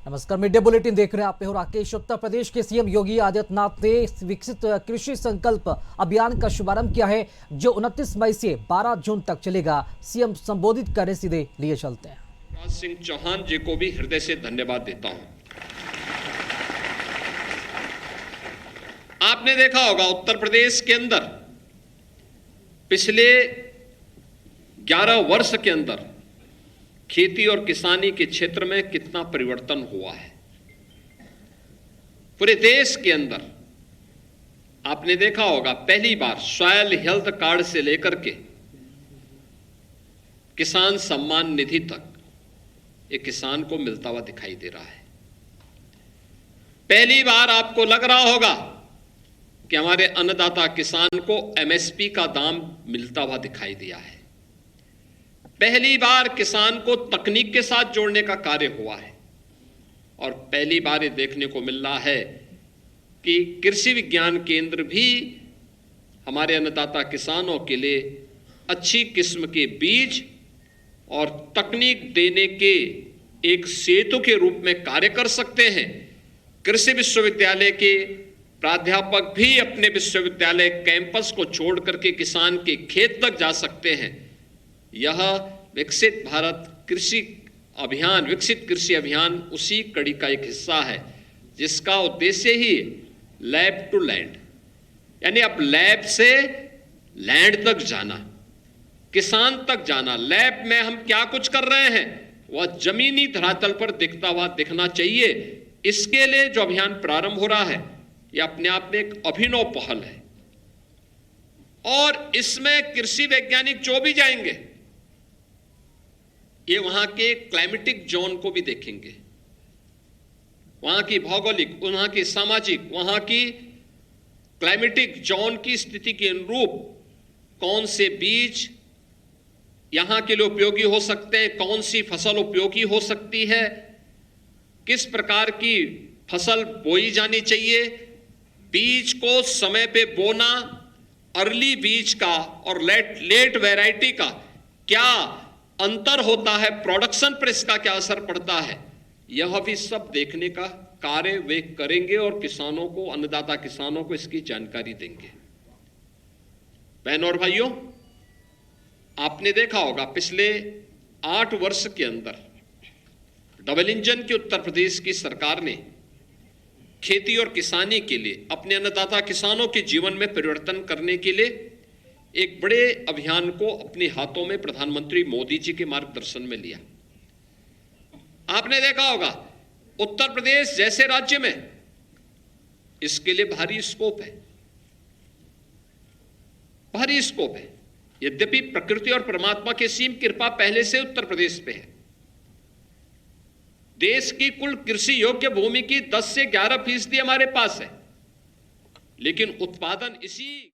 नमस्कार, mid day bulletin देख रहे हैं आप। मैं हूं राकेश। उत्तर प्रदेश के सीएम योगी आदित्यनाथ ने विकसित कृषि संकल्प अभियान का शुभारंभ किया है, जो 29 मई से 12 जून तक चलेगा। सीएम संबोधित करने सीधे लिए चलते हैं। शिवराज सिंह चौहान जी को भी हृदय से धन्यवाद देता हूं। आपने देखा होगा उत्तर प्रदेश के अंदर पिछले 11 वर्ष के अंदर खेती और किसानी के क्षेत्र में कितना परिवर्तन हुआ है। पूरे देश के अंदर आपने देखा होगा पहली बार सॉयल हेल्थ कार्ड से लेकर के किसान सम्मान निधि तक एक किसान को मिलता हुआ दिखाई दे रहा है। पहली बार आपको लग रहा होगा कि हमारे अन्नदाता किसान को एमएसपी का दाम मिलता हुआ दिखाई दिया है। पहली बार किसान को तकनीक के साथ जोड़ने का कार्य हुआ है और पहली बार ये देखने को मिल रहा है कि कृषि विज्ञान केंद्र भी हमारे अन्नदाता किसानों के लिए अच्छी किस्म के बीज और तकनीक देने के एक सेतु के रूप में कार्य कर सकते हैं। कृषि विश्वविद्यालय के प्राध्यापक भी अपने विश्वविद्यालय कैंपस को छोड़ करके किसान के खेत तक जा सकते हैं। यह विकसित भारत कृषि अभियान, विकसित कृषि अभियान उसी कड़ी का एक हिस्सा है, जिसका उद्देश्य ही लैब टू लैंड, यानी अब लैब से लैंड तक जाना, किसान तक जाना। लैब में हम क्या कुछ कर रहे हैं वह जमीनी धरातल पर दिखता हुआ दिखना चाहिए। इसके लिए जो अभियान प्रारंभ हो रहा है यह अपने आप में एक अभिनव पहल है और इसमें कृषि वैज्ञानिक जो भी जाएंगे ये वहां के क्लाइमेटिक जोन को भी देखेंगे, वहां की भौगोलिक, वहां की सामाजिक, वहां की क्लाइमेटिक जोन की स्थिति के अनुरूप कौन से बीज यहां के लिए उपयोगी हो सकते हैं, कौन सी फसल उपयोगी हो सकती है, किस प्रकार की फसल बोई जानी चाहिए, बीज को समय पे बोना, अर्ली बीज का और लेट वैरायटी का क्या अंतर होता है, प्रोडक्शन पर इसका क्या असर पड़ता है, यह भी सब देखने का कार्य वे करेंगे और किसानों को, अन्नदाता किसानों को इसकी जानकारी देंगे। बहनों और भाइयों, आपने देखा होगा पिछले 8 वर्ष के अंदर डबल इंजन की उत्तर प्रदेश की सरकार ने खेती और किसानी के लिए, अपने अन्नदाता किसानों के जीवन में परिवर्तन करने के लिए एक बड़े अभियान को अपने हाथों में प्रधानमंत्री मोदी जी के मार्गदर्शन में लिया। आपने देखा होगा उत्तर प्रदेश जैसे राज्य में इसके लिए भारी स्कोप है, भारी स्कोप है। यद्यपि प्रकृति और परमात्मा की असीम कृपा पहले से उत्तर प्रदेश पे है। देश की कुल कृषि योग्य भूमि की 10 से 11% हमारे पास है, लेकिन उत्पादन इसी